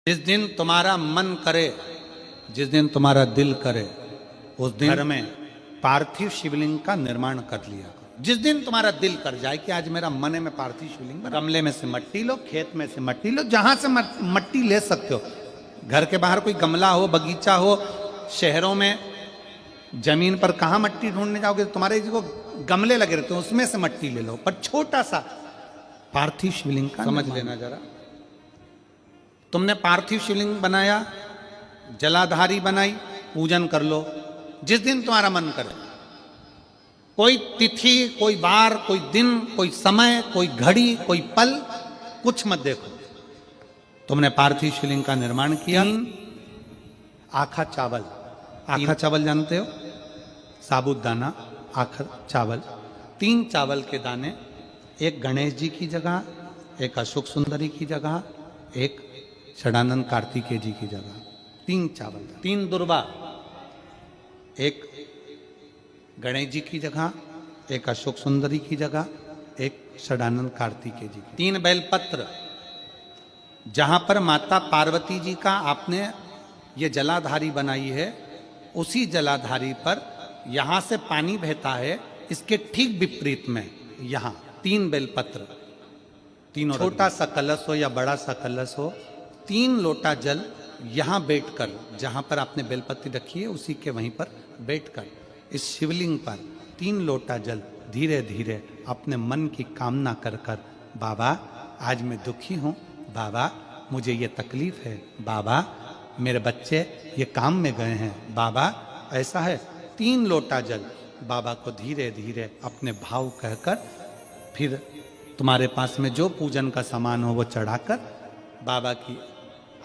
जिस दिन तुम्हारा मन करे, जिस दिन तुम्हारा दिल करे, उस दिन घर में पार्थिव शिवलिंग का निर्माण कर लिया करो। जिस दिन तुम्हारा दिल कर जाए कि आज मेरा मन है मैं पार्थिव शिवलिंग, गमले में से मट्टी लो, खेत में से मट्टी लो, जहां से मट्टी ले सकते हो। घर के बाहर कोई गमला हो, बगीचा हो, शहरों में जमीन पर कहाँ मट्टी ढूंढने जाओगे, तुम्हारे जो गमले लगे रहते हैं उसमें से मट्टी ले लो, पर छोटा सा पार्थिव शिवलिंग का समझ लेना जरा। तुमने पार्थिव शिवलिंग बनाया, जलाधारी बनाई, पूजन कर लो जिस दिन तुम्हारा मन करे। कोई तिथि, कोई वार, कोई दिन, कोई समय, कोई घड़ी, कोई पल कुछ मत देखो। तुमने पार्थिव शिवलिंग का निर्माण किया। आखा चावल, आखा चावल जानते हो, साबूदाना, आखा चावल, 3 चावल के दाने, एक गणेश जी की जगह, एक अशोक सुंदरी की जगह, एक षडानंद कार्तिकेय जी की जगह, 3 चावल, 3 दुर्वा, एक गणेश जी की जगह, एक अशोक सुंदरी की जगह, एक षडानंद कार्तिकेय जी की, 3 बेलपत्र। जहां पर माता पार्वती जी का आपने ये जलाधारी बनाई है, उसी जलाधारी पर यहां से पानी बहता है, इसके ठीक विपरीत में यहां 3 बेलपत्र, तीनों, छोटा सा कलश हो या बड़ा सा कलश हो, 3 लोटा जल यहां बैठकर, जहां पर आपने बेलपत्ती रखी है उसी के वहीं पर बैठकर इस शिवलिंग पर 3 लोटा जल धीरे धीरे अपने मन की कामना कर कर, बाबा आज मैं दुखी हूं, बाबा मुझे ये तकलीफ है, बाबा मेरे बच्चे ये काम में गए हैं, बाबा ऐसा है, 3 लोटा जल बाबा को धीरे धीरे अपने भाव कहकर, फिर तुम्हारे पास में जो पूजन का सामान हो वो चढ़ाकर बाबा की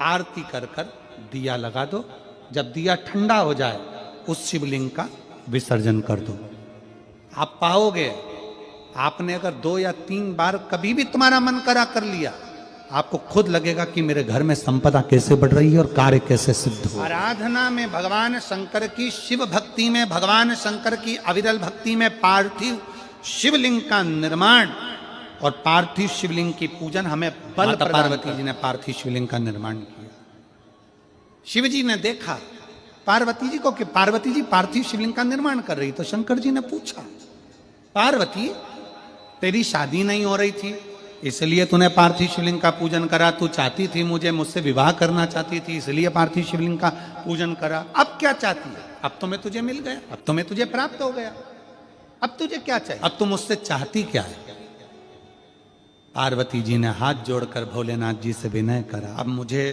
आरती कर कर दिया लगा दो। जब दिया ठंडा हो जाए उस शिवलिंग का विसर्जन कर दो। आप पाओगे, आपने अगर 2 या 3 बार कभी भी तुम्हारा मन करा कर लिया, आपको खुद लगेगा कि मेरे घर में संपदा कैसे बढ़ रही है और कार्य कैसे सिद्ध हो। आराधना में भगवान शंकर की, शिव भक्ति में भगवान शंकर की अविरल भक्ति में पार्थिव शिवलिंग का निर्माण और पार्थिव शिवलिंग की पूजन हमें बल, पार्वती जी ने पार्थिव शिवलिंग का निर्माण किया। शिव जी ने देखा पार्वती जी को कि पार्वती जी पार्थिव शिवलिंग का निर्माण कर रही, तो शंकर जी ने पूछा, पार्वती तेरी शादी नहीं हो रही थी इसलिए तूने पार्थिव शिवलिंग का पूजन करा, तू चाहती थी मुझसे विवाह करना चाहती थी इसलिए पार्थिव शिवलिंग का पूजन करा, अब क्या चाहती है? अब तो मैं तुझे मिल गया, अब तो मैं तुझे प्राप्त हो गया, अब तुझे क्या चाहिए? अब तुम मुझसे चाहती क्या है? पार्वती जी ने हाथ जोड़कर भोलेनाथ जी से विनय करा, अब मुझे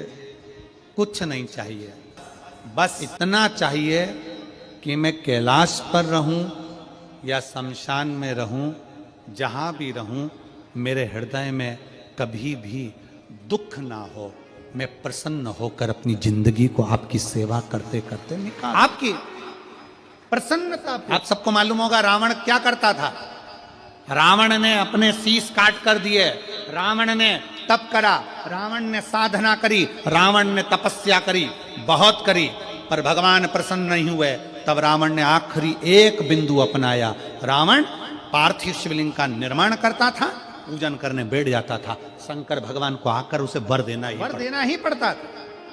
कुछ नहीं चाहिए, बस इतना चाहिए कि मैं कैलाश पर रहूं या शमशान में रहूं, जहां भी रहूं मेरे हृदय में कभी भी दुख ना हो, मैं प्रसन्न होकर अपनी जिंदगी को आपकी सेवा करते करते निकाल, आपकी प्रसन्नता। आप सबको मालूम होगा रावण क्या करता था। रावण ने अपने शीश काट कर दिए, रावण ने तप करा, रावण ने साधना करी, रावण ने तपस्या करी, बहुत करी, पर भगवान प्रसन्न नहीं हुए। तब रावण ने आखिरी एक बिंदु अपनाया, रावण पार्थिव शिवलिंग का निर्माण करता था, पूजन करने बैठ जाता था, शंकर भगवान को आकर उसे वर देना ही पड़ता था।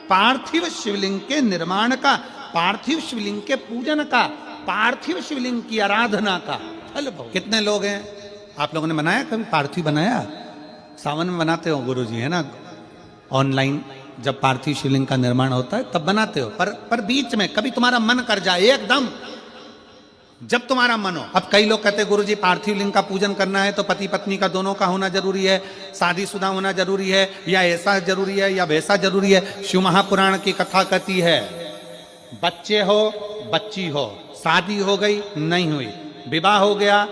पार्थिव शिवलिंग के निर्माण का, पार्थिव शिवलिंग के पूजन का, पार्थिव शिवलिंग की आराधना का फल भोग। कितने लोग हैं, आप लोगों ने बनाया कभी पार्थिव? बनाया, सावन में बनाते हो गुरु जी, है ना, ऑनलाइन जब पार्थिव शिवलिंग का निर्माण होता है तब बनाते हो, पर बीच में कभी तुम्हारा मन कर जाए, एकदम जब तुम्हारा मन हो। अब कई लोग कहते हैं गुरु जी पार्थिव लिंग का पूजन करना है तो पति पत्नी का दोनों का होना जरूरी है, शादीशुदा होना जरूरी है, या ऐसा जरूरी है या वैसा जरूरी है। शिव महापुराण की कथा कहती है बच्चे हो, बच्ची हो, शादी हो गई नहीं हुई, विवाह हो गया,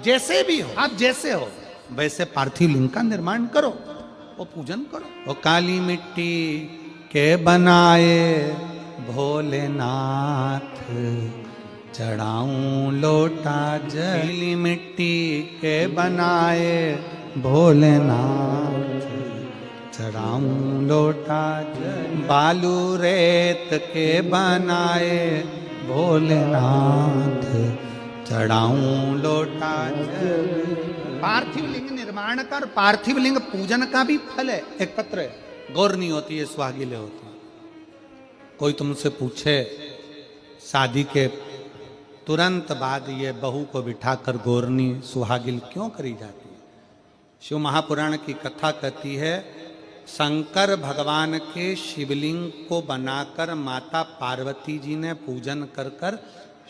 जैसे भी हो, आप जैसे हो वैसे पार्थिव लिंग का निर्माण करो, वो पूजन करो। वो काली मिट्टी के बनाए भोलेनाथ, चढ़ाऊं लोटा जली मिट्टी के बनाए भोलेनाथ, चढ़ाऊं लोटा जल, बालू रेत के बनाए भोलेनाथ, चढ़ाऊं लोटा जल। पार्थिव लिंग निर्माण कर, पार्थिव लिंग पूजन का भी फल है। एक पत्र है, गौरनी होती है, सुहागिलें होती हैं। कोई तुमसे पूछे शादी के तुरंत बाद ये बहू को बिठाकर गौरनी सुहागिल क्यों करी जाती है? शिव महापुराण की कथा कहती है, शंकर भगवान के शिवलिंग को बनाकर माता पार्वती जी ने पूजन कर कर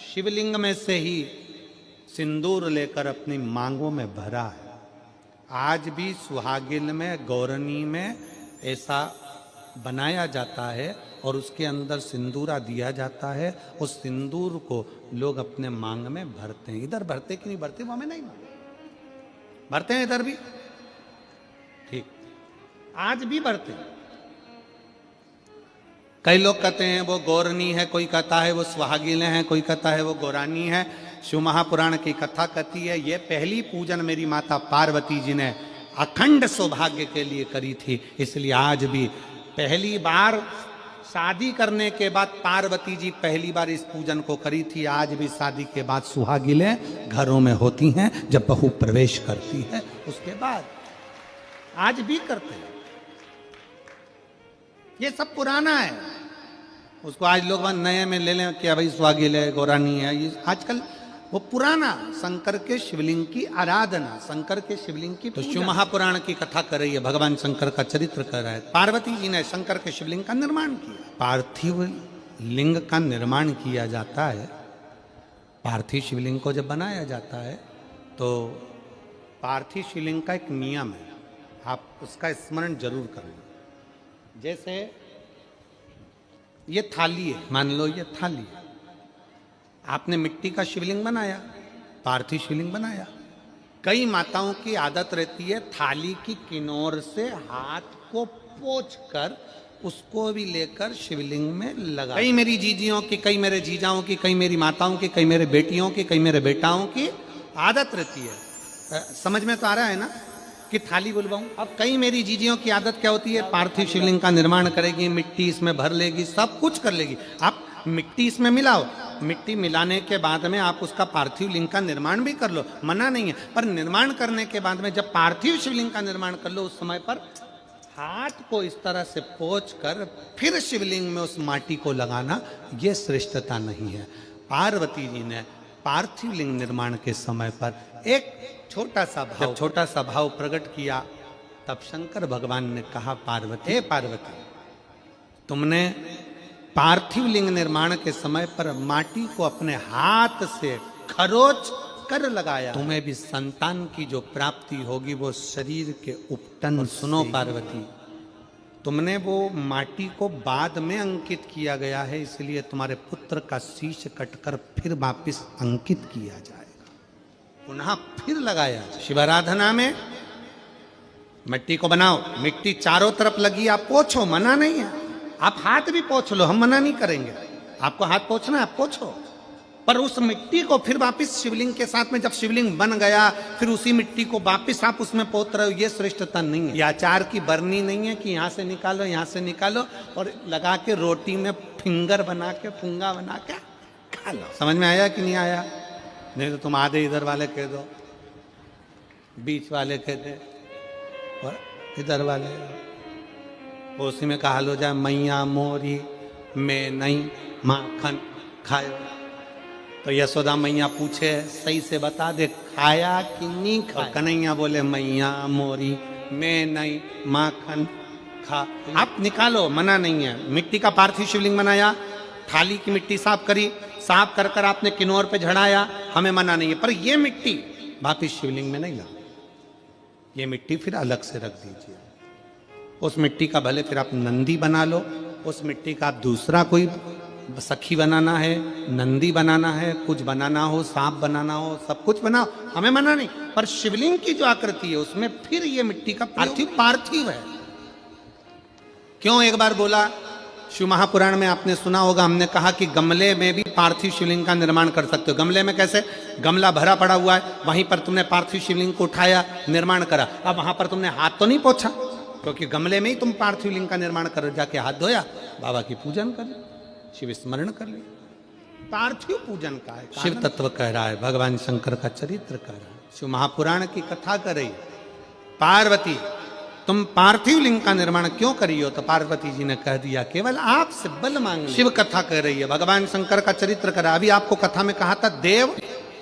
शिवलिंग में से ही सिंदूर लेकर अपनी मांगों में भरा है। आज भी सुहागिल में, गौरनी में ऐसा बनाया जाता है और उसके अंदर सिंदूरा दिया जाता है। उस सिंदूर को लोग अपने मांग में भरते हैं। इधर भरते कि नहीं भरते वो हमें नहीं मालूम, भरते हैं इधर भी, ठीक, आज भी भरते हैं। कई लोग कहते हैं वो गौरनी है, कोई कहता है वो सुहागिलें हैं, कोई कहता है वो गौरानी है। शिव महापुराण की कथा कहती है ये पहली पूजन मेरी माता पार्वती जी ने अखंड सौभाग्य के लिए करी थी, इसलिए आज भी पहली बार शादी करने के बाद पार्वती जी पहली बार इस पूजन को करी थी। आज भी शादी के बाद सुहागिलें घरों में होती हैं, जब बहू प्रवेश करती है उसके बाद आज भी करते हैं। ये सब पुराना है, उसको आज लोग नए में ले लें कि भाई सुहागिल है, गौरानी है। ये आजकल वो पुराना शंकर के शिवलिंग की आराधना, शंकर के शिवलिंग की। तो शिव महापुराण की कथा कर रही है, भगवान शंकर का चरित्र कर रहा है। पार्वती जी ने शंकर के शिवलिंग का निर्माण किया। पार्थिव लिंग का निर्माण किया जाता है। पार्थिव शिवलिंग को जब बनाया जाता है तो पार्थिव शिवलिंग का एक नियम है, आप उसका स्मरण जरूर करना। जैसे ये थाली है, मान लो ये थाली है, आपने मिट्टी का शिवलिंग बनाया, पार्थिव शिवलिंग बनाया। कई माताओं की आदत रहती है थाली की किनार से हाथ को पोंछकर उसको भी लेकर शिवलिंग में लगा। कई मेरी जीजियों की, कई मेरे जीजाओं की, कई मेरी माताओं की, कई मेरे बेटियों की, कई मेरे बेटाओं की आदत रहती है। समझ में तो आ रहा है ना कि थाली बुलवाऊं। अब कई मेरी जीजियों की आदत क्या होती है, पार्थिव शिवलिंग का निर्माण करेगी, मिट्टी इसमें भर लेगी, सब कुछ कर लेगी। आप मिट्टी इसमें मिलाओ, मिट्टी मिलाने के बाद में आप उसका पार्थिव लिंग का निर्माण भी कर लो, मना नहीं है। पर निर्माण करने के बाद में जब पार्थिव शिवलिंग का निर्माण कर लो, उस समय पर हाथ को इस तरह से पोंछ कर फिर शिवलिंग में उस माटी को लगाना, ये श्रेष्ठता नहीं है। पार्वती जी ने पार्थिव लिंग निर्माण के समय पर एक छोटा सा भाव प्रकट किया, तब शंकर भगवान ने कहा, पार्वती, हे पार्वती, तुमने पार्थिव लिंग निर्माण के समय पर माटी को अपने हाथ से खरोच कर लगाया, तुम्हें भी संतान की जो प्राप्ति होगी वो शरीर के उपटन। सुनो पार्वती, तुमने वो माटी को बाद में अंकित किया गया है, इसलिए तुम्हारे पुत्र का शीश कटकर फिर वापिस अंकित किया जाएगा, पुनः फिर लगाया। शिवाराधना में मिट्टी को बनाओ, मिट्टी चारों तरफ लगी, आप पोंछो, मना नहीं है। आप हाथ भी पोंछ लो, हम मना नहीं करेंगे। आपको हाथ पोंछना है आप पोंछो, पर उस मिट्टी को फिर वापस शिवलिंग के साथ में, जब शिवलिंग बन गया फिर उसी मिट्टी को वापस आप उसमें पोत रहे हो, ये श्रेष्ठता नहीं है। ये आचार की बरनी नहीं है कि यहाँ से निकालो, यहाँ से निकालो और लगा के रोटी में फिंगर बना के, फुंगा बना के खा लो। समझ में आया कि नहीं आया? नहीं तो तुम आधे इधर वाले कह दो, बीच वाले कह दे और इधर वाले, उसी में कहा लो जाए, मैया मोरी में नहीं माखन खायो। तो यशोदा मैया पूछे, सही से बता दे खाया कि नहीं खाया? कन्हैया बोले, मैया मोरी में नहीं माखन खा। आप निकालो, मना नहीं है। मिट्टी का पार्थिव शिवलिंग बनाया, थाली की मिट्टी साफ करी, साफ कर कर आपने किन्नौर पे झड़ाया, हमें मना नहीं है। पर ये मिट्टी वापिस शिवलिंग में नहीं लगा, ये मिट्टी फिर अलग से रख दीजिए। उस मिट्टी का भले फिर आप नंदी बना लो, उस मिट्टी का आप दूसरा कोई सखी बनाना है, नंदी बनाना है, कुछ बनाना हो, सांप बनाना हो, सब कुछ बनाओ, हमें मना नहीं। पर शिवलिंग की जो आकृति है उसमें फिर ये मिट्टी का पार्थिव है। क्यों एक बार बोला? शिव महापुराण में आपने सुना होगा, हमने कहा कि गमले में भी पार्थिव शिवलिंग का निर्माण कर सकते हो। गमले में कैसे? गमला भरा पड़ा हुआ है, वहीं पर तुमने पार्थिव शिवलिंग को उठाया, निर्माण करा। अब वहां पर तुमने हाथ तो नहीं पोंछा, क्योंकि गमले में ही तुम पार्थिव लिंग का निर्माण कर, जाके हाथ धोया, बाबा की पूजन कर, शिव स्मरण कर ले। पार्थिव पूजन का है, शिव तत्व कह रहा है, भगवान शंकर का चरित्र कह रहा है। शिव महापुराण की कथा कर रही, पार्वती तुम पार्थिव लिंग का निर्माण क्यों करी हो? तो पार्वती जी ने कह दिया केवल आपसे बल मांग। शिव कथा कह रही है, भगवान शंकर का चरित्र करा। अभी आपको कथा में कहा था देव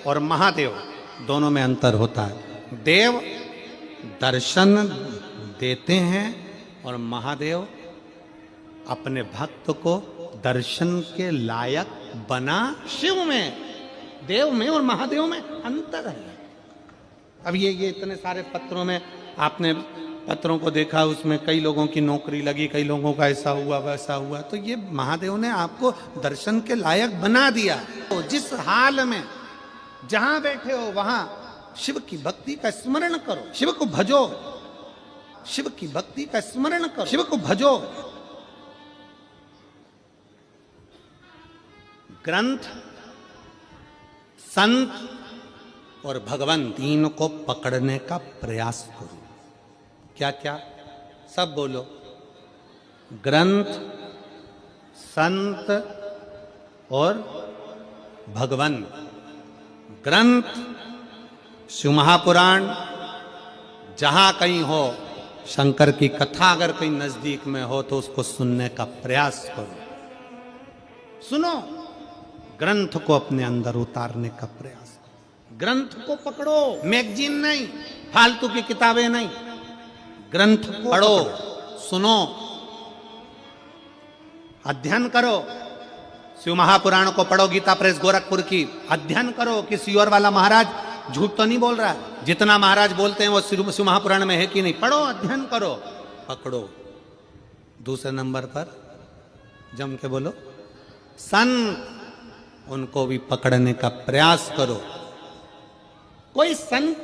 और महादेव दोनों में अंतर होता है। देव दर्शन देते हैं और महादेव अपने भक्त को दर्शन के लायक बना। शिव में, देव में और महादेव में अंतर है। अब ये इतने सारे पत्रों में आपने पत्रों को देखा, उसमें कई लोगों की नौकरी लगी, कई लोगों का ऐसा हुआ वैसा हुआ, तो ये महादेव ने आपको दर्शन के लायक बना दिया। तो जिस हाल में जहां बैठे हो वहां शिव की भक्ति का स्मरण करो, शिव को भजो, शिव की भक्ति का स्मरण करो, शिव को भजो। ग्रंथ, संत और भगवान तीन को पकड़ने का प्रयास करो। क्या क्या? सब बोलो। ग्रंथ, संत और भगवान। ग्रंथ, शिव महापुराण, जहां कहीं हो शंकर की कथा अगर कहीं नजदीक में हो तो उसको सुनने का प्रयास करो, सुनो। ग्रंथ को अपने अंदर उतारने का प्रयास करो। ग्रंथ को पकड़ो, मैगजीन नहीं, फालतू की किताबें नहीं। ग्रंथ को पढ़ो, सुनो, अध्ययन करो। शिव महापुराण को पढ़ो, गीता प्रेस गोरखपुर की, अध्ययन करो कि सियोर वाला महाराज झूठ तो नहीं बोल रहा है। जितना महाराज बोलते हैं वो शिव महापुराण में है कि नहीं, पढ़ो, अध्ययन करो, पकड़ो। दूसरे नंबर पर जम के बोलो संत, उनको भी पकड़ने का प्रयास करो। कोई संत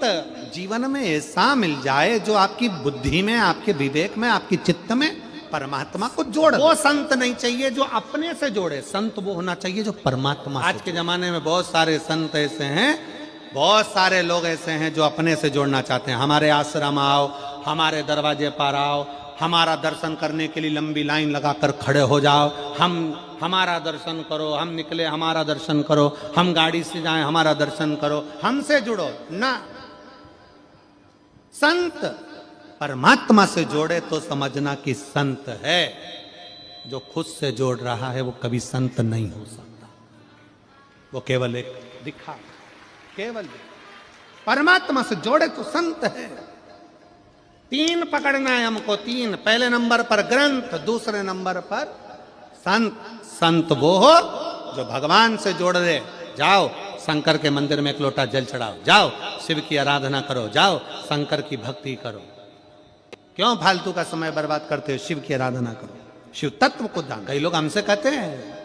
जीवन में ऐसा मिल जाए जो आपकी बुद्धि में, आपके विवेक में, आपकी चित्त में परमात्मा को जोड़। वो संत नहीं चाहिए जो अपने से जोड़े, संत वो होना चाहिए जो परमात्मा। आज के जमाने में बहुत सारे संत ऐसे हैं, बहुत सारे लोग ऐसे हैं जो अपने से जोड़ना चाहते हैं। हमारे आश्रम आओ, हमारे दरवाजे पर आओ, हमारा दर्शन करने के लिए लंबी लाइन लगाकर खड़े हो जाओ, हमारा दर्शन करो, हम निकले हमारा दर्शन करो, हम गाड़ी से जाएं हमारा दर्शन करो, हमसे जुड़ो ना। संत परमात्मा से जोड़े तो समझना कि संत है। जो खुद से जोड़ रहा है वो कभी संत नहीं हो सकता, वो केवल एक दिखा, केवल परमात्मा से जोड़े तो संत है। तीन पकड़ना है हमको, तीन। पहले नंबर पर ग्रंथ, दूसरे नंबर पर संत। संत वो हो जो भगवान से जोड़ दे। जाओ शंकर के मंदिर में एक लोटा जल चढ़ाओ, जाओ शिव की आराधना करो, जाओ शंकर की भक्ति करो। क्यों फालतू का समय बर्बाद करते हो? शिव की आराधना करो, शिव तत्व को जान। कई लोग हमसे कहते हैं,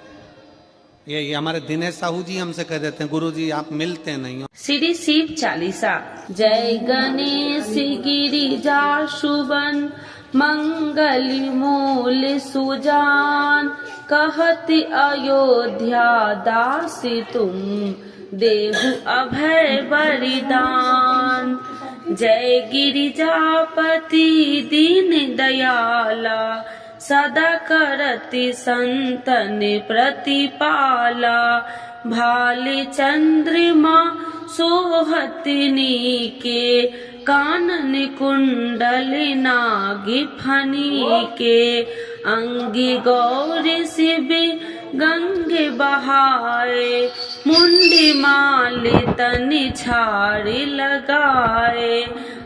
ये हमारे दिनेश साहू जी हमसे कह देते हैं, गुरु जी आप मिलते नहीं हो। श्री शिव चालीसा। जय गणेश गिरिजा शुभन मंगल मूल सुजान, कहति अयोध्या दासी तुम देहु अभय वरदान। जय गिरिजापति दीन दयाला, सदा करति संतन प्रतिपाला। भाले चंद्रमा सोहतनी के, कानन कुंडल नागी फनी के। अंगी गौर शिव गंगे बहाए, मुंडी माल तनि छाड़ी लगाए।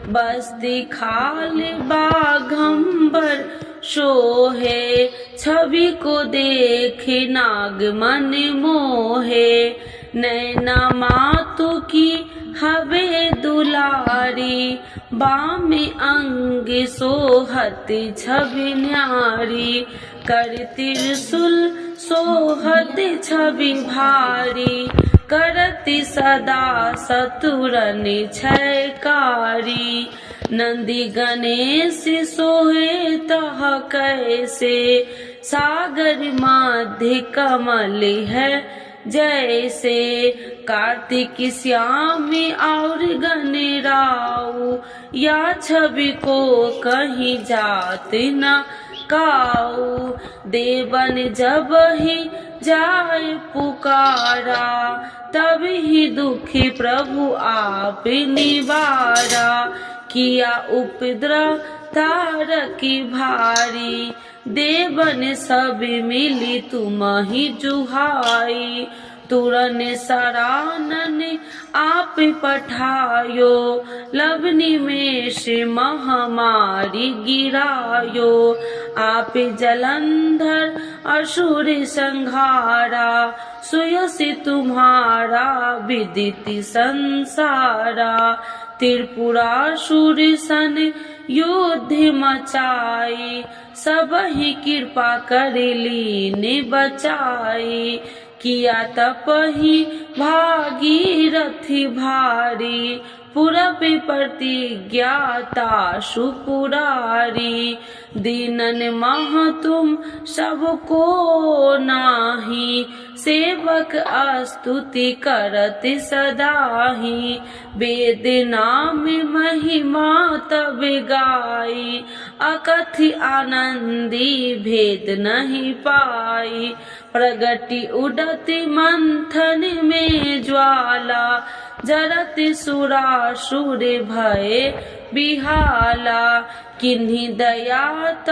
बस्ती खाल बाघंबर शोहे, छवि को देखे नाग मन मोहे। नैना मातु की हवे दुलारी, बामे अंग सोहत छवि न्यारी। कर त्रिशूल सोहत छवि भारी, करति सदा सतुरन छयकारी। नंदी गणेश सोहे तह कैसे, सागर मध्य कमल है जैसे। कार्तिक श्याम और गणराऊ, या छवि को कहीं जात न काऊ। देवन जब ही जाए पुकारा, तब ही दुखी प्रभु आप निवारा। किया उपद्रव तारकी भारी, देवन सब मिली तुम ही जुहाई। तुरन सरानन आप पठायो, लवनी में से महामारी गिरायो। आप जलंधर असुर संहारा, सुयसि तुम्हारा विदित संसारा। त्रिपुरासुर सन युद्ध मचाई, सबहि कृपा कर लीन बचाई। किया तपहि भागीरथी भारी, पूरब प्रतिज्ञाता सुपुरारी। दीनन मह तुम सबको नाही, सेवक स्तुति करत सदाही। वेद नाम महिमा तब गाई, अकथि आनंदी भेद नहीं पाई। प्रगति उडति मंथन में ज्वाला, जरत सुरासुर भय बिहाला। किन्हीं दयात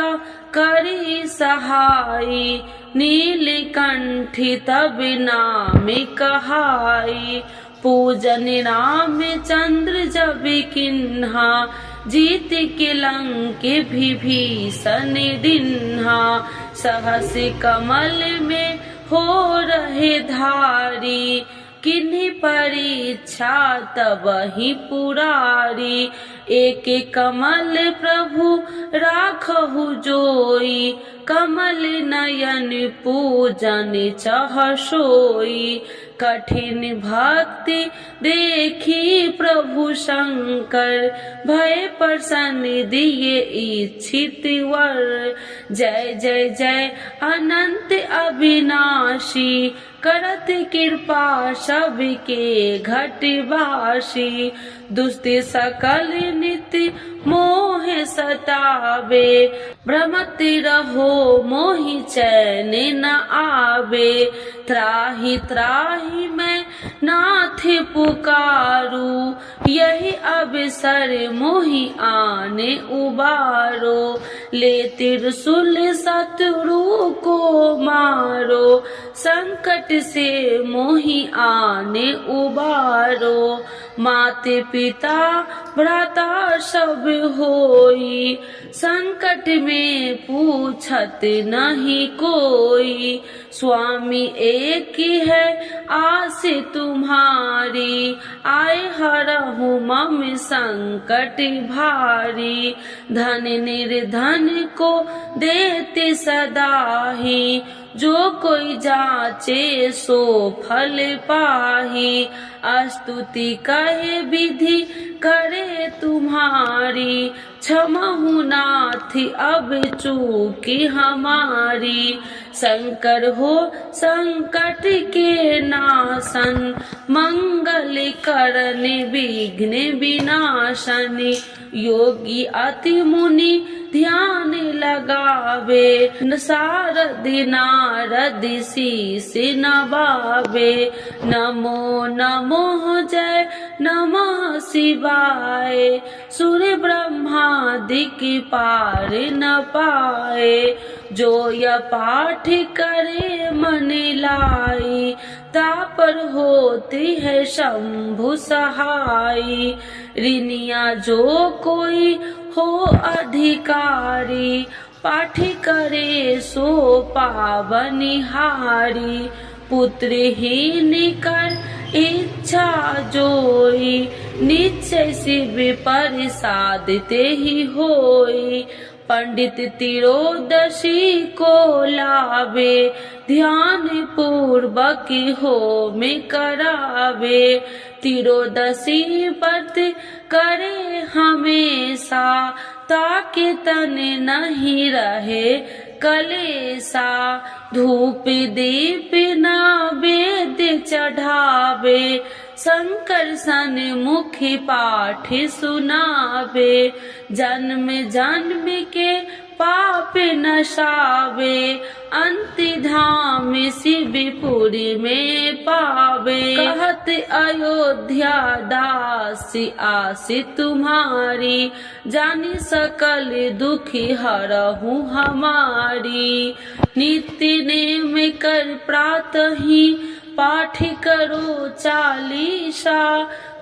करी सहाई, नीलकंठी तब नाम कहाई। पूजन राम चंद्र जब किन्हा, जीत के लंक विभीषण दिन्हा। सहस कमल में हो रहे धारी, किन्हीं परीक्षा तब ही पुरारी। एक कमल प्रभु राखहु जोई, कमल नयन पूजन चह सोई। कठिन भक्ति देखी प्रभु शंकर, भय प्रसन्न दिए इच्छित वर। जय जय जय अनंत अविनाशी, करत कृपा सबके घटवासी। दुष्ट सकल नित्य मोह सतावे, भ्रमत रहो मोहि चैन न आवे। त्राहि त्राहि मैं नाथ पुकारू, यही अवसर मोहि आने उबारो। ले त्रिशूल शत्रु को मारो, संकट से मोहि आने उबारो। माते पिता भ्राता सब होई, संकट में पूछत नहीं कोई। स्वामी एक है आस तुम्हारी, आए हरहु मम संकट भारी। धन निर्धन को देते सदाही, जो कोई जाचे सो फल पाही। स्तुति कहे विधि करे तुम्हारी, क्षमहु नाथ अब चूकी हमारी। शंकर हो संकट के नाशन, मंगल करन विघ्न विनाशन। योगी अति मुनि ध्यान लगावे, सारद नारद शीस नवावे। नमो नमो जय नमः शिवाय, सुर ब्रह्मादिक पार न पाए। जो यह पाठ करे मन लाई, तापर होती है शंभु सहाई। ऋनिया जो कोई हो अधिकारी, पाठ करे सो पावनिहारी। पुत्रहीन कर इच्छा जोई, निश्चय शिव प्रसाद ते ही होई। पंडित तिरोदशी को लावे, ध्यान पूर्वक होम करावे। तिरोदशी व्रत करे हमेशा, ताकि तन नहीं रहे कलेसा। धूप दीप नैवेद्य चढ़ावे, शंकर सन मुखी पाठ सुनावे। जन्म जन्म के पाप नशावे, अंति धाम शिवपुरी में पावे। कहत अयोध्या दासी आसी तुम्हारी, जानी सकल दुखी हरहु हमारी। नित्य नेम कर प्रातः ही पाठ करो चालीसा,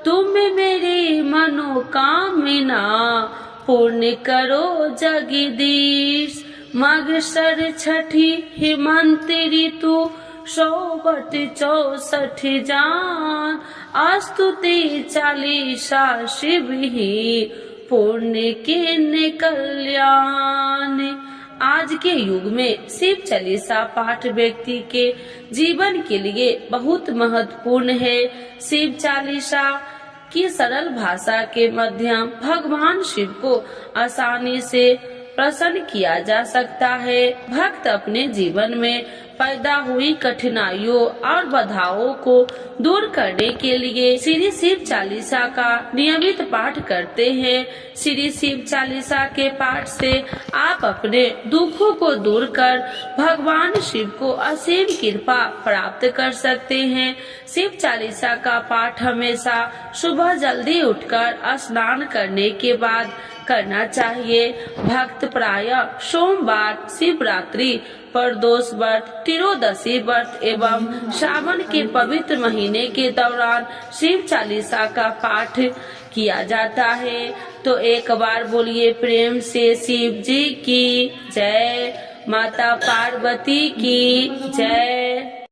तुम मेरी मनोकामना पूर्ण करो जगदीश। मगसर छठी हेमंत ऋतु, 164 जान, स्तुति चालीसा शिव ही पुण्य के कल्याण। आज के युग में शिव चालीसा पाठ व्यक्ति के जीवन के लिए बहुत महत्वपूर्ण है। शिव चालीसा की सरल भाषा के माध्यम भगवान शिव को आसानी से प्रसन्न किया जा सकता है। भक्त अपने जीवन में पैदा हुई कठिनाइयों और बाधाओं को दूर करने के लिए श्री शिव चालीसा का नियमित पाठ करते हैं। श्री शिव चालीसा के पाठ से आप अपने दुखों को दूर कर भगवान शिव को असीम कृपा प्राप्त कर सकते हैं। शिव चालीसा का पाठ हमेशा सुबह जल्दी उठकर स्नान करने के बाद करना चाहिए। भक्त प्रायः सोमवार, शिवरात्रि, प्रदोष व्रत, त्रयोदशी व्रत एवं श्रावण के पवित्र महीने के दौरान शिव चालीसा का पाठ किया जाता है। तो एक बार बोलिए प्रेम से शिव जी की जय, माता पार्वती की जय।